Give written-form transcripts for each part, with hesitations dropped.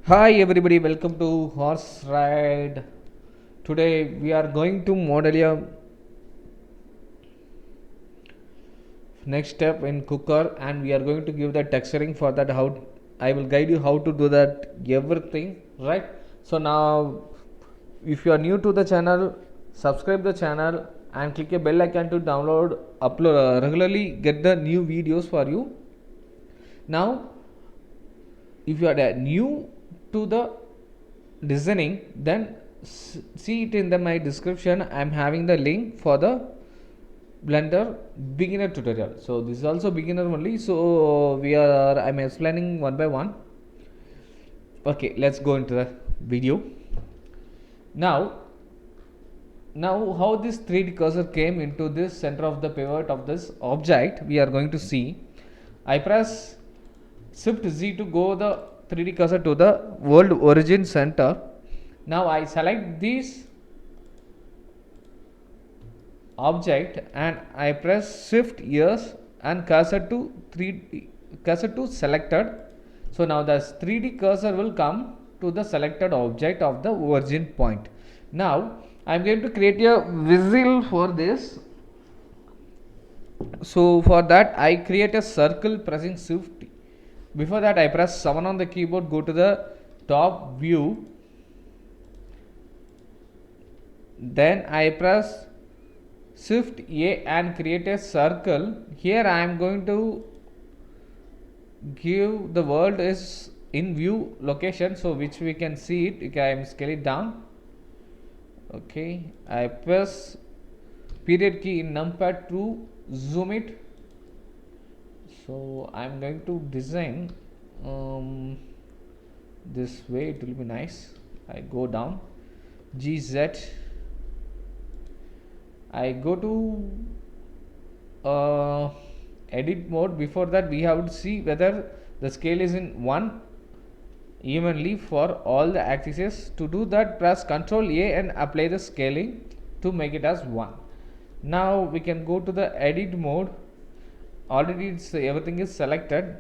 Hi everybody, welcome to Horse Ride. Today we are going to model a next step in cooker and we are going to give the texturing for that. How I will guide you how to do that everything, right? So now if you are new to the channel, subscribe the channel and click a bell icon to download upload regularly get the new videos for you. Now if you are new to the listening, then see it in my description. I'm having the link for the blender beginner tutorial. So this is also beginner only, so I'm explaining one by one. Okay, let's go into the video. Now now how this 3D cursor came into this center of the pivot of this object, we are going to see. I press Shift Z to go the 3D cursor to the world origin center. Now I select this object and I press Shift S and cursor to 3D cursor to selected. So now the 3D cursor will come to the selected object of the origin point. Now I am going to create a whistle for this. So for that I create a circle pressing Shift. Before that I press 7 on the keyboard, go to the top view, then I press Shift A and create a circle. Here I am going to give the world is in view location, so which we can see it. Okay, I am scale it down. Okay, I press period key in numpad to zoom it. So I am going to design this way, it will be nice. I go down GZ, I go to edit mode. Before that we have to see whether the scale is in 1 evenly for all the axes. To do that, press Ctrl A and apply the scaling to make it as 1. Now we can go to the edit mode. Already everything is selected.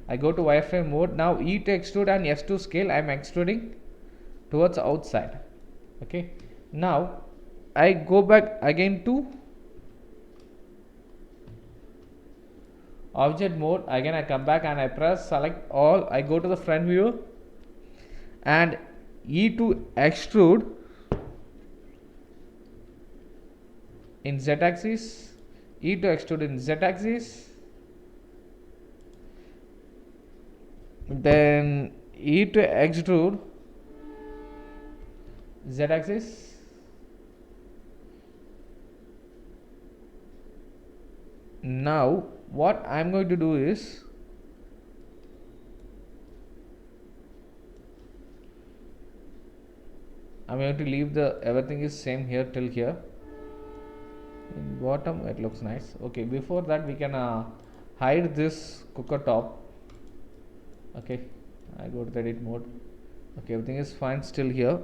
I go to wireframe mode. Now E to extrude and S to scale. I am extruding towards outside. Okay. Now I go back again to object mode. Again I come back and I press select all. I go to the front view and E to extrude in Z axis, E to extrude in Z axis, then E to extrude Z axis, now what I am going to do is I am going to leave the everything is same here till here. In bottom it looks nice. Okay, before that we can hide this cooker top. Okay, I go to the edit mode. Okay, everything is fine still here.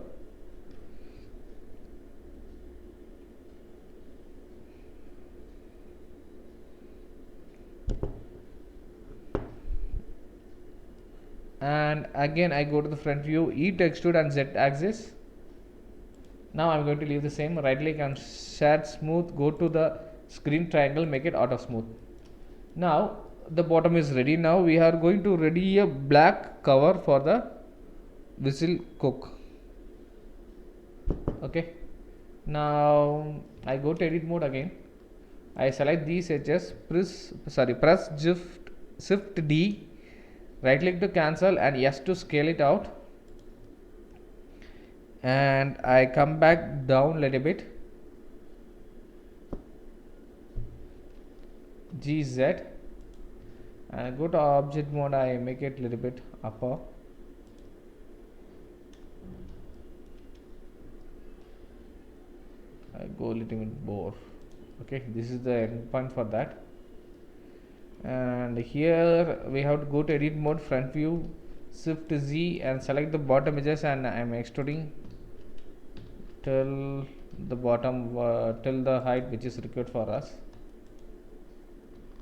And again I go to the front view, E to extrude and Z axis. Now I'm going to leave the same. Right click and shade smooth, go to the screen triangle, make it auto smooth. Now the bottom is ready. Now we are going to ready a black cover for the whistle cook. Okay, now I go to edit mode again. I select these edges, press shift D, right click to cancel and yes to scale it out, and I come back down a little bit, GZ, and go to object mode. I make it a little bit upper. I go a little bit more. Okay, this is the end point for that. And here we have to go to edit mode, front view, shift Z and select the bottom edges, and I am extruding till the bottom till the height which is required for us.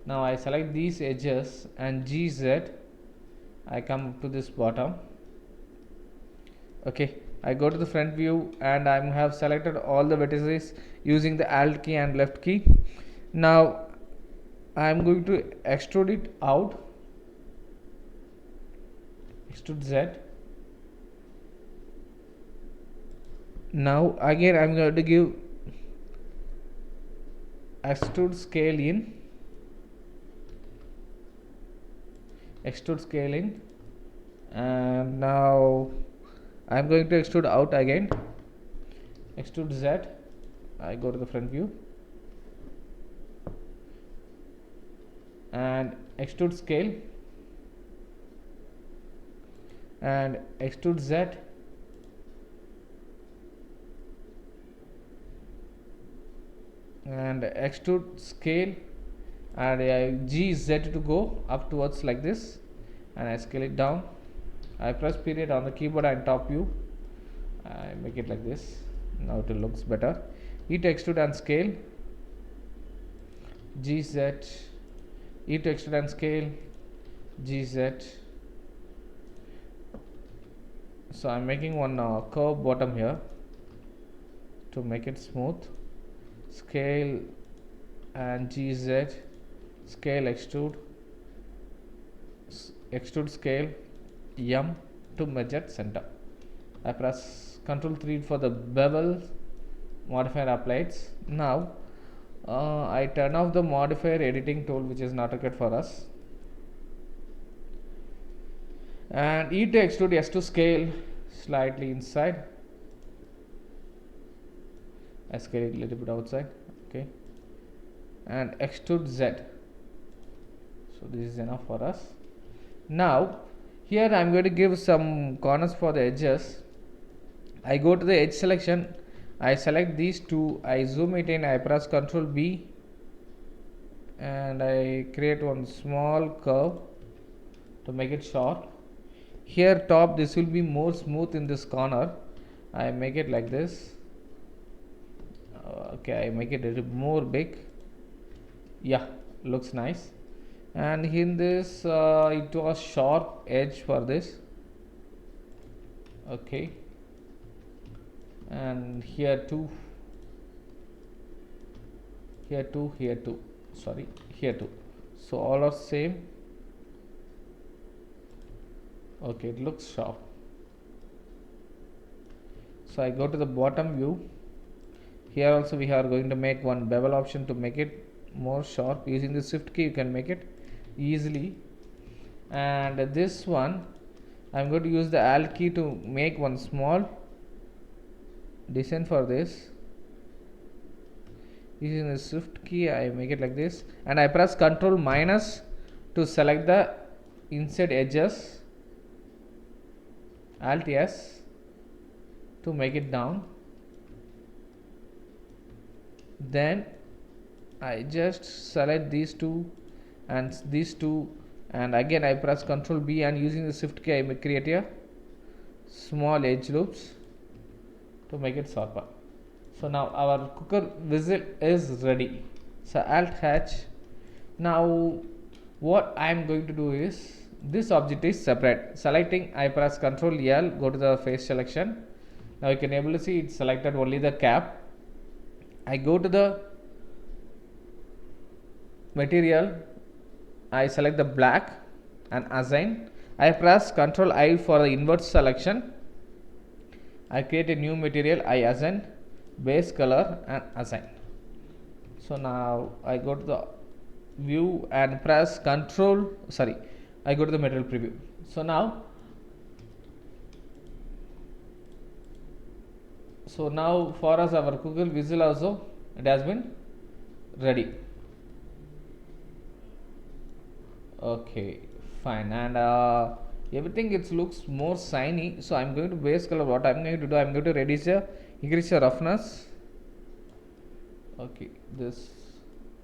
Now I select these edges and GZ, I come to this bottom Okay, I go to the front view and I have selected all the vertices using the alt key and left key. Now I am going to extrude it out, extrude Z. Now again I am going to give extrude scale in, extrude scale in, and now I am going to extrude out again, extrude Z. I go to the front view and extrude scale and extrude Z, and extrude scale, and GZ to go up towards like this, and I scale it down. I press period on the keyboard and top view. I make it like this. Now it looks better. E to extrude and scale, GZ, E to extrude and scale, GZ. So I'm making one curve bottom here to make it smooth. Scale and GZ, scale extrude, extrude scale M to measure center. I press Ctrl 3 for the bevel modifier applied. Now I turn off the modifier editing tool, which is not required for us, and E to extrude, S to scale slightly inside. I scale it a little bit outside. Okay, and extrude Z. So this is enough for us. Now here I am going to give some corners for the edges. I go to the edge selection, I select these two, I zoom it in, I press Ctrl B, and I create one small curve to make it sharp. Here top, this will be more smooth in this corner. I make it like this. Okay, I make it a little more big. Yeah, looks nice. And in this it was sharp edge for this. Okay, and here too, here too, here too, sorry, here too. So all are same. Okay, it looks sharp. So I go to the bottom view. Here also we are going to make one bevel option to make it more sharp. Using the shift key you can make it easily. And this one I am going to use the alt key to make one small design for this. Using the shift key I make it like this, and I press Ctrl minus to select the inside edges, Alt S to make it down. Then I just select these two and these two, and again I press Ctrl B, and using the shift key I may create a small edge loops to make it sharper. So now our cooker whistle is ready. So Alt H. Now what I am going to do is, this object is separate. Selecting, I press Ctrl L, go to the face selection. Now you can able to see it's selected only the cap. I go to the material, I select the black and assign. I press Ctrl I for the invert selection. I create a new material, I assign base color and assign. So now I go to the view and press Ctrl, sorry, I go to the material preview. So now for us our cooker whistle also it has been ready. Okay, fine, and everything it looks more shiny. So I'm going to base color. What I'm going to do, I'm going to increase the roughness. Okay, this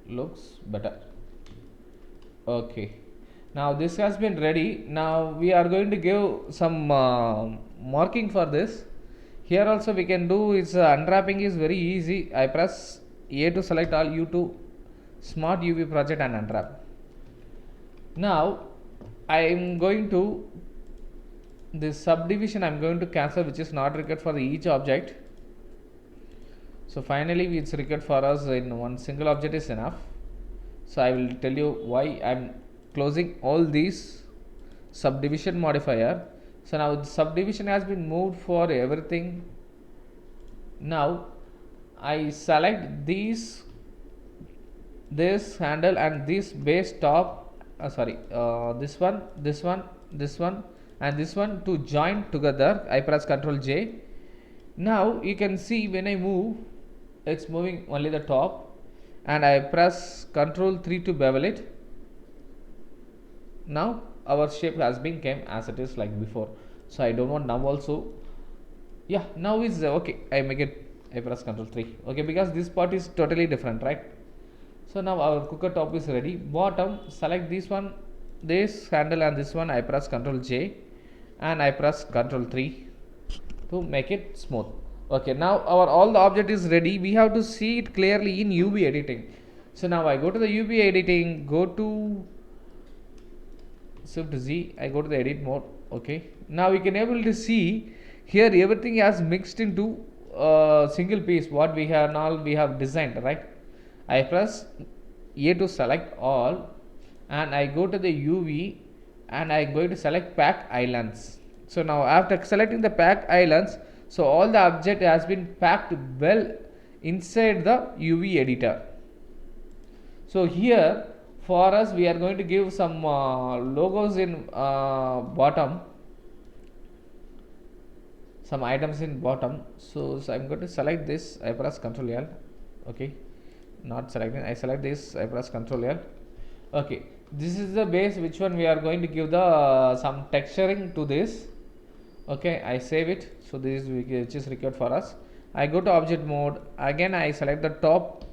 looks better. Okay, now this has been ready. Now we are going to give some marking for this. Here also we can do is unwrapping is very easy. I press A to select all, U to Smart UV project and unwrap. Now I am going to this subdivision I'm going to cancel, which is not required for each object. So finally it's required for us in one single object is enough. So I will tell you why I'm closing all these subdivision modifier. So now the subdivision has been moved for everything. Now I select this handle and this base top, this one, this one, this one and this one to join together. I press Ctrl J. Now you can see when I move, it's moving only the top, and I press Ctrl 3 to bevel it. Now our shape has been came as it is like before. So I don't want now also. Yeah, now is okay. I make it. I press Ctrl 3. Okay, because this part is totally different, right? So now our cooker top is ready. Bottom, select this one, this handle and this one. I press Ctrl J and I press Ctrl 3 to make it smooth. Okay, now our all the object is ready. We have to see it clearly in UV editing. So now I go to the UV editing, go to Shift Z, I go to the edit mode. Okay, now we can able to see here everything has mixed into single piece what we have now we have designed, right? I press A to select all and I go to the UV and I am going to select pack islands. So now after selecting the pack islands, so all the object has been packed well inside the UV editor. So here for us we are going to give some logos in bottom, some items in bottom. So I'm going to select this. I press Ctrl L. Okay, not selecting. I select this. I press Ctrl L. Okay, this is the base which one we are going to give the some texturing to this. Okay, I save it. So this is which is required for us. I go to object mode. Again I select the top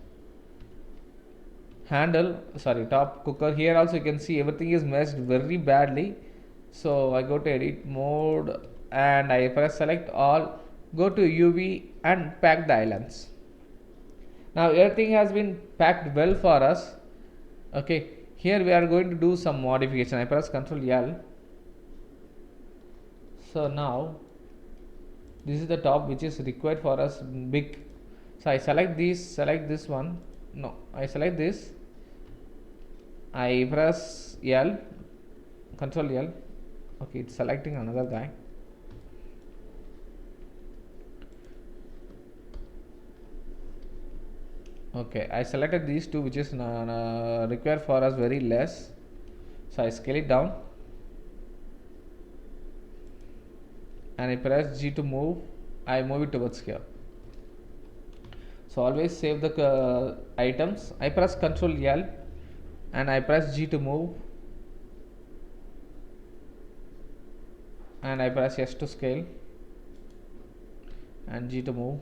handle, top cooker. Here also you can see everything is meshed very badly. So I go to edit mode and I press select all, go to UV and pack the islands. Now everything has been packed well for us. Okay, here we are going to do some modification. I press Ctrl L. So now this is the top which is required for us big. So I select this one. No, I select this. I press L, Ctrl L. Okay, it's selecting another guy. Okay, I selected these two which is required for us very less. So I scale it down and I press G to move. I move it towards here. So always save the items. I press Ctrl L and I press G to move and I press S to scale and G to move.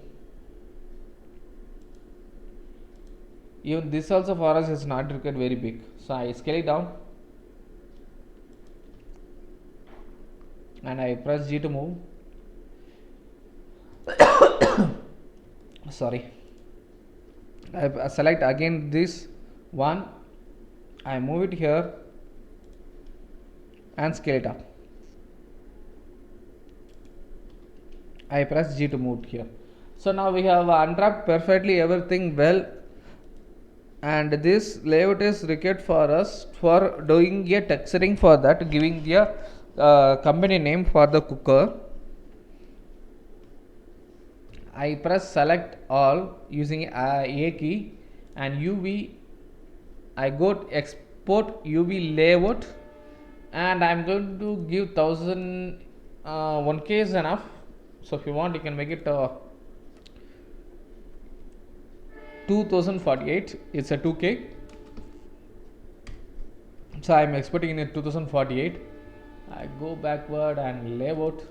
Even this also for us is not required very big. So I scale it down and I press G to move. Sorry. I select again this one. I move it here and scale it up. I press G to move here. So now we have unwrapped perfectly everything well, and this layout is required for us for doing a texturing for that, giving the company name for the cooker. I press select all using A key and UV. I go to export UV layout and I'm going to give 1000. 1K is enough. So if you want you can make it 2048. It's a 2K. So I'm exporting in it 2048. I go backward and layout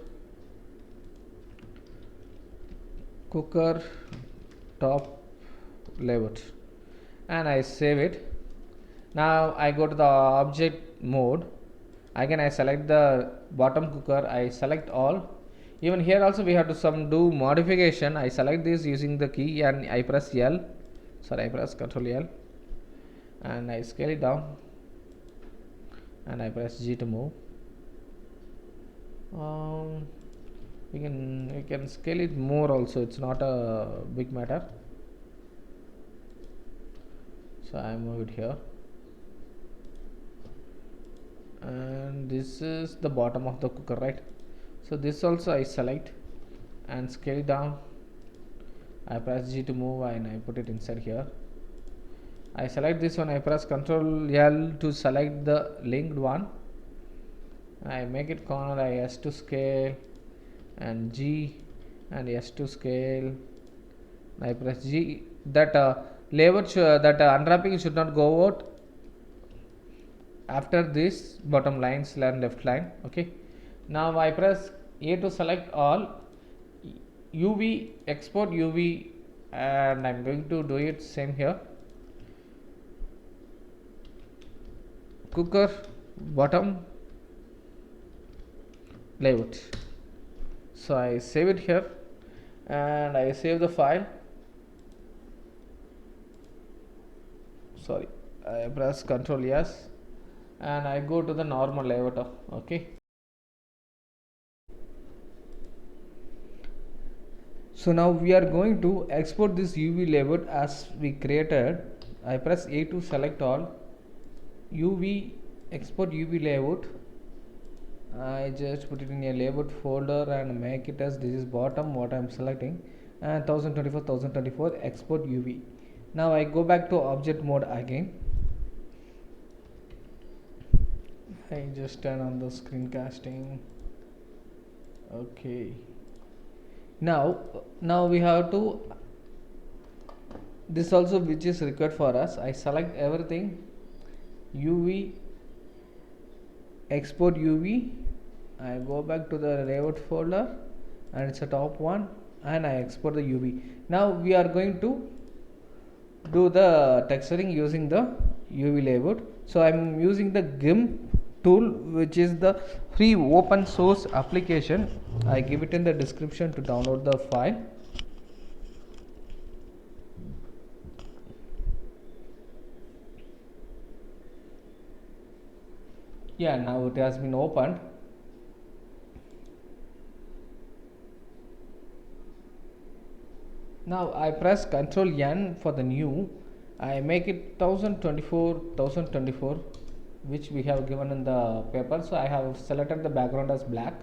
cooker top layout and I save it. Now I go to the object mode. Again I select the bottom cooker. I select all. Even here also we have to do modification. I select this using the key and I press L. I press Ctrl L and I scale it down and I press G to move. um, we can scale it more also, it's not a big matter. So I move it here, and this is the bottom of the cooker, right? So this also I select and scale down. I press G to move and I put it inside here. I select this one, I press Ctrl L to select the linked one. I make it corner, I S to scale and G and S to scale. I press G. That layout that unwrapping should not go out after this bottom line / left line. Okay. Now I press A to select all, UV export UV, and I'm going to do it same here. Cooker bottom layout. So I save it here and I save the file. Sorry, I press Ctrl S and I go to the normal layout. Okay. So now we are going to export this UV layout as we created. I press A to select all, UV export UV layout. I just put it in a layout folder and make it as this is bottom what I am selecting, and 1024 export UV. Now I go back to object mode again. I just turn on the screencasting. Okay. Now we have to this also which is required for us. I select everything, UV export UV. I go back to the layout folder and it's a top one and I export the UV. Now we are going to do the texturing using the UV layout. So I'm using the GIMP tool, which is the free open source application. I give it in the description to download the file. Yeah, now it has been opened. Now I press Ctrl N for the new. I make it 1024, which we have given in the paper. So I have selected the background as black.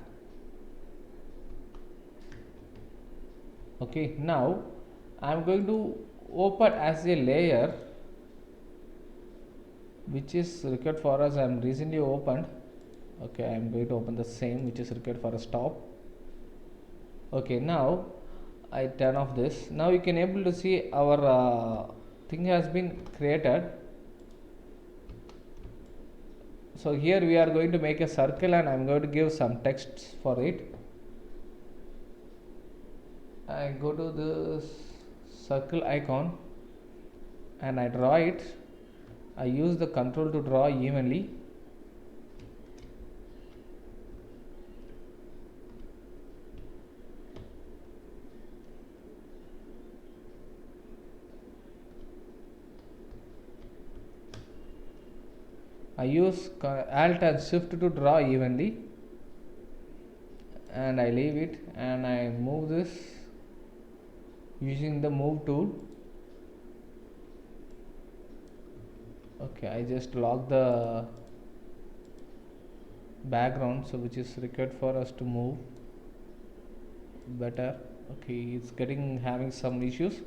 Okay, now I am going to open as a layer, which is required for us. I am recently opened. Okay, I am going to open the same which is required for a stop. Okay, now I turn off this. Now you can able to see our thing has been created. So here we are going to make a circle and I am going to give some text for it. I go to the circle icon and I draw it. I use the control to draw evenly. I use Alt and Shift to draw evenly and I leave it and I move this using the move tool. Okay, I just lock the background, so which is required for us to move better. Okay, it's having some issues.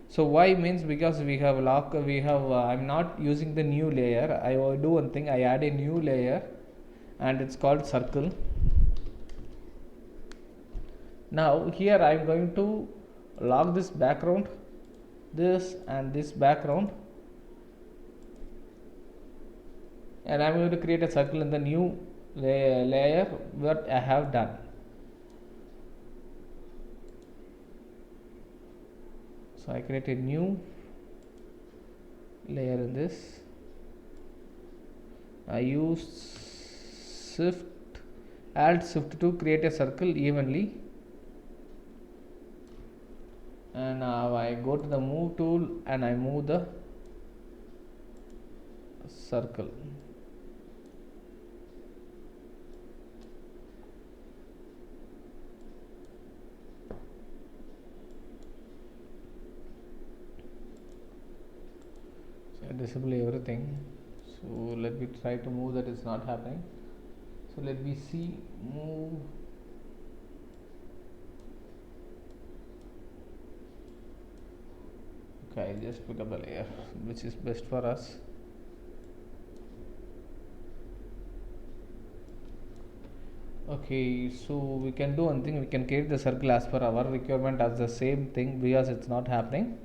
So why means because we have I'm not using the new layer. I will do one thing, I add a new layer and it's called circle. Now here I am going to lock this background, this and this background, and I am going to create a circle in the new layer what I have done. So I create a new layer in this. I use Alt Shift to create a circle evenly, and now I go to the move tool and I move the circle. disable everything. So let me try to move, that is not happening. So let me see, move. Okay, I'll just pick up the layer which is best for us. Okay, so we can do one thing, we can create the circle as per our requirement as the same thing, because it's not happening.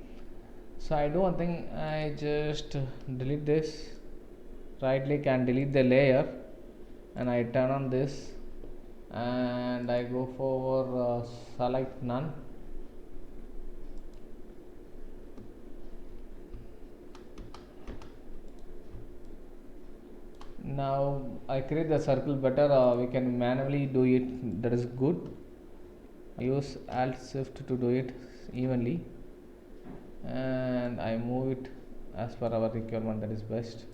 So I do one thing, I just delete this, right click and delete the layer, and I turn on this and I go for select none. Now I create the circle better, we can manually do it, that is good. I use alt shift to do it evenly, and I move it as per our requirement, that is best.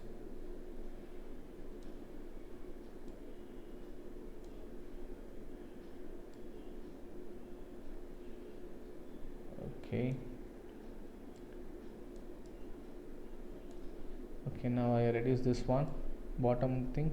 Okay, now I reduce this one bottom thing.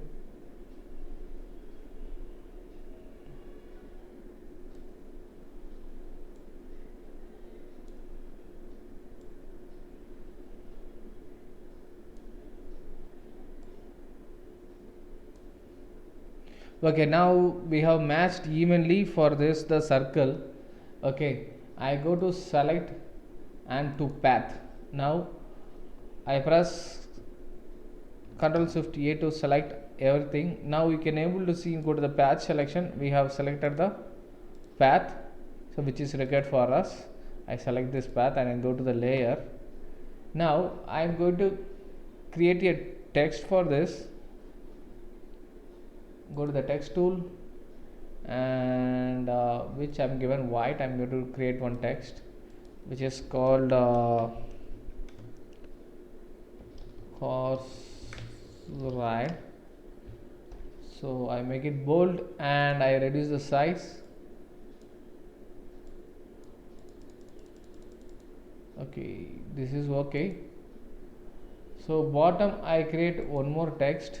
Okay, now we have matched evenly for this the circle. Okay, I go to select and to path. Now I press Ctrl Shift A to select everything. Now you can able to see, go to the path selection, we have selected the path, so which is required for us. I select this path and I go to the layer. Now I am going to create a text for this. Go to the text tool, and which I am given white. I am going to create one text which is called horse ride. So I make it bold and I reduce the size. Okay, this is okay. So bottom I create one more text.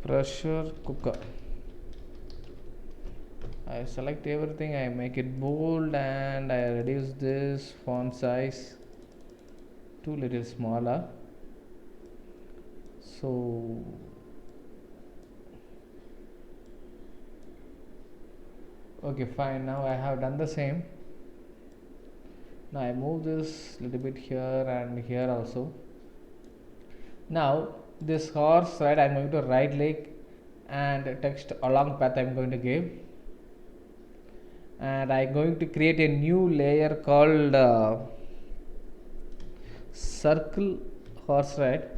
Pressure cooker. I select everything, I make it bold, and I reduce this font size to little smaller. So okay, fine, now I have done the same. Now I move this little bit here and here also. Now this horse ride, I am going to right click and text along path I am going to give, and I am going to create a new layer called circle horse ride.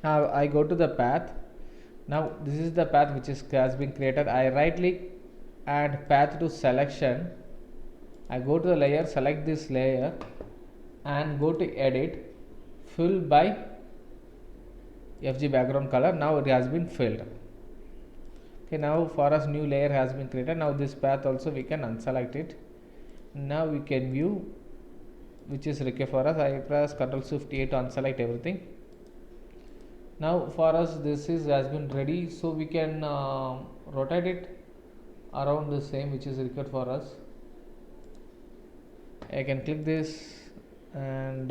Now I go to the path. Now this is the path which has been created. I right click and path to selection. I go to the layer, select this layer and go to edit, fill by FG background color. Now it has been filled. Okay, now for us new layer has been created. Now this path also we can unselect it. Now we can view which is required for us. I press Ctrl Shift A to unselect everything. Now for us this is has been ready, so we can rotate it around the same which is required for us. I can click this and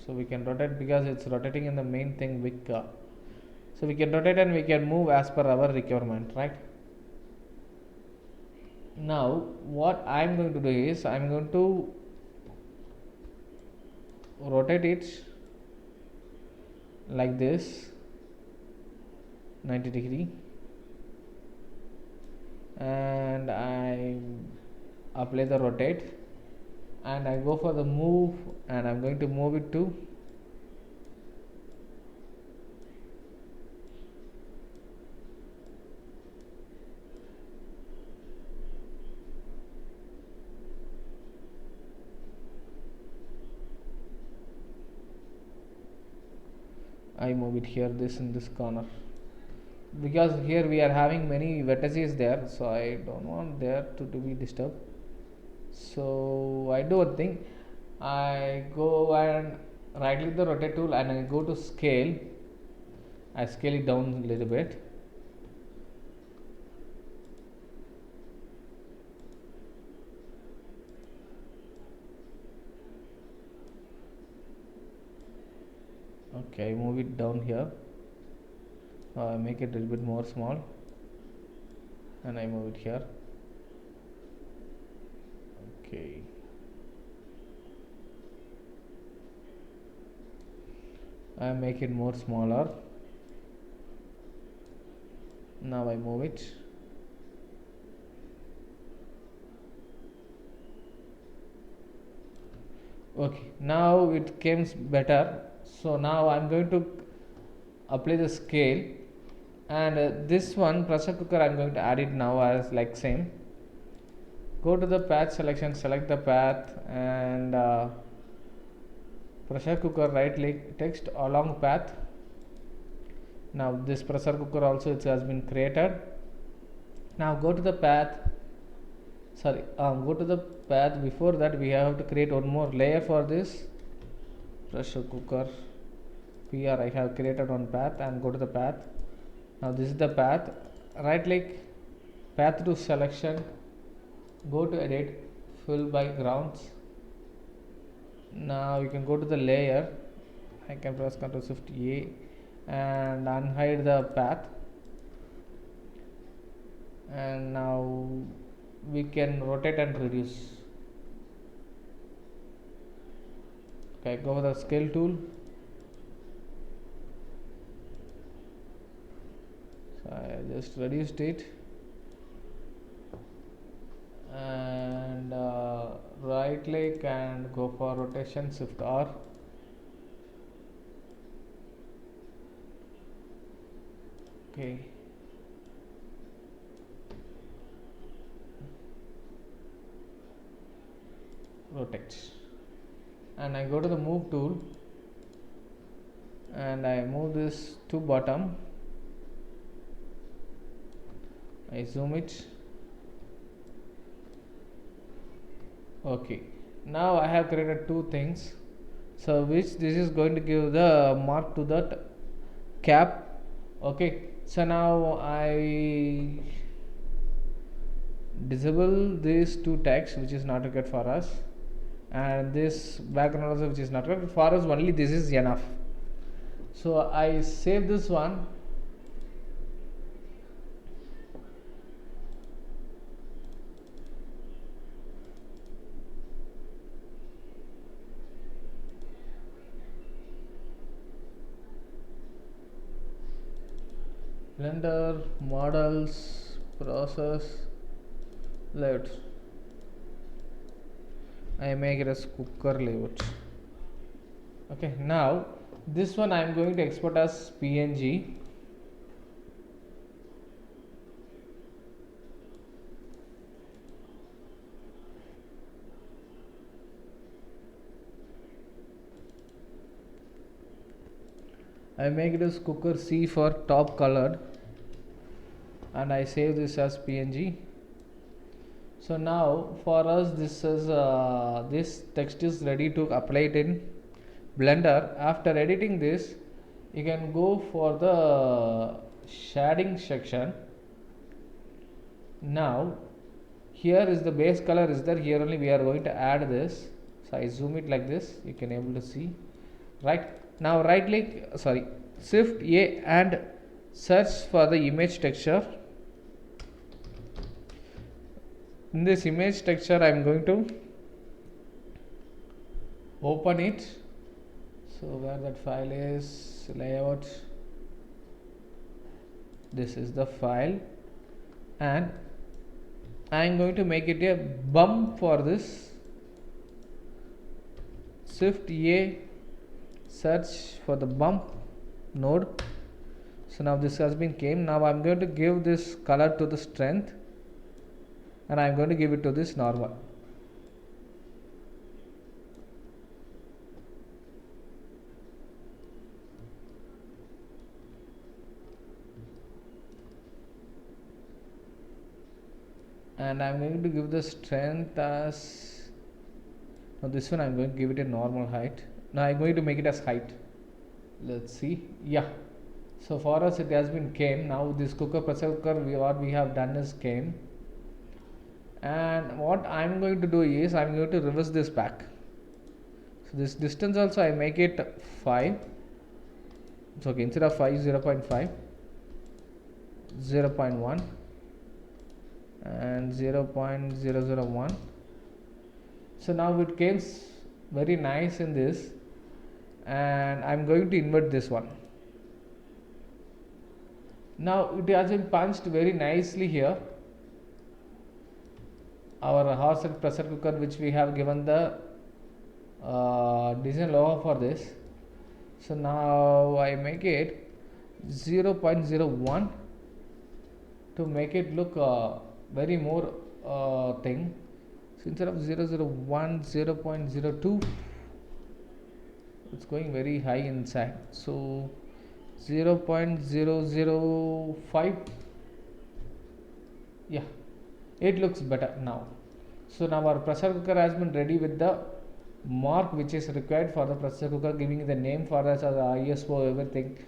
so we can rotate, because it's rotating in the main thing big, so we can rotate and we can move as per our requirement, right? Now what I am going to do is I am going to rotate it like this 90 degree, and I apply the rotate and I go for the move, and I'm going to move it to I move it here, this in this corner, because here we are having many vertices there, so I don't want there to be disturbed. So I do one thing, I go and right click the rotate tool and I go to scale. I scale it down a little bit. Okay, move it down here. I make it a little bit more small and I move it here. Okay. I make it more smaller. Now I move it. Okay, now it came better. So now I'm going to apply the scale, and this one pressure cooker I'm going to add it now as like same. Go to the path selection, select the path, and pressure cooker right click, text along path. Now this pressure cooker also it has been created. Now go to the path, go to the path. Before that we have to create one more layer for this pressure cooker. PR I have created one path and go to the path. Now this is the path, right click, path to selection, go to edit, fill by grounds. Now you can go to the layer, I can press Ctrl Shift A and unhide the path, and now we can rotate and reduce. Okay, go for the scale tool. So I just reduced it, and right click and go for rotation, Shift R. Okay, rotate, and I go to the move tool and I move this to bottom. I zoom it. Okay, now I have created two things, so which this is going to give the mark to that cap. Okay, so now I disable these two tags which is not required for us, and this background also which is not required for us, only this is enough. So I save this one. Blender, models, process, layout. I make it as cooker layout. Okay, now this one I am going to export as PNG. I make it as cooker C for top colored, and I save this as PNG. So now for us this is this text is ready to apply it in Blender. After editing this, you can go for the shading section. Now here is the base color is there, here only we are going to add this. So I zoom it like this, you can able to see. Right now right click, Shift A and search for the image texture. In this image texture I am going to open it. So where that file is, layout, this is the file, and I am going to make it a bump for this. Shift A, search for the bump node. So now this has been came. Now I am going to give this color to the strength, and I am going to give it to this normal. and I'm going to give the strength as, now this one I'm going to give it a normal height. Now I'm going to make it as height. Let's see. Yeah, so for us it has been came. Now this cooker, pressure cooker, what we have done is came, and what I'm going to do is I'm going to reverse this back. So this distance also I make it 5. So okay, instead of 5, 0.5, 0.1 and 0.001. So now it came very nice in this, and I'm going to invert this one. Now it has been punched very nicely here, our horse and pressure cooker, which we have given the design logo for this. So now I make it 0.01 to make it look very more thing. So instead of 001, 0.02, it's going very high inside. So 0.005, yeah, it looks better now. So now our pressure cooker has been ready with the mark which is required for the pressure cooker, giving the name for us, ISO, everything.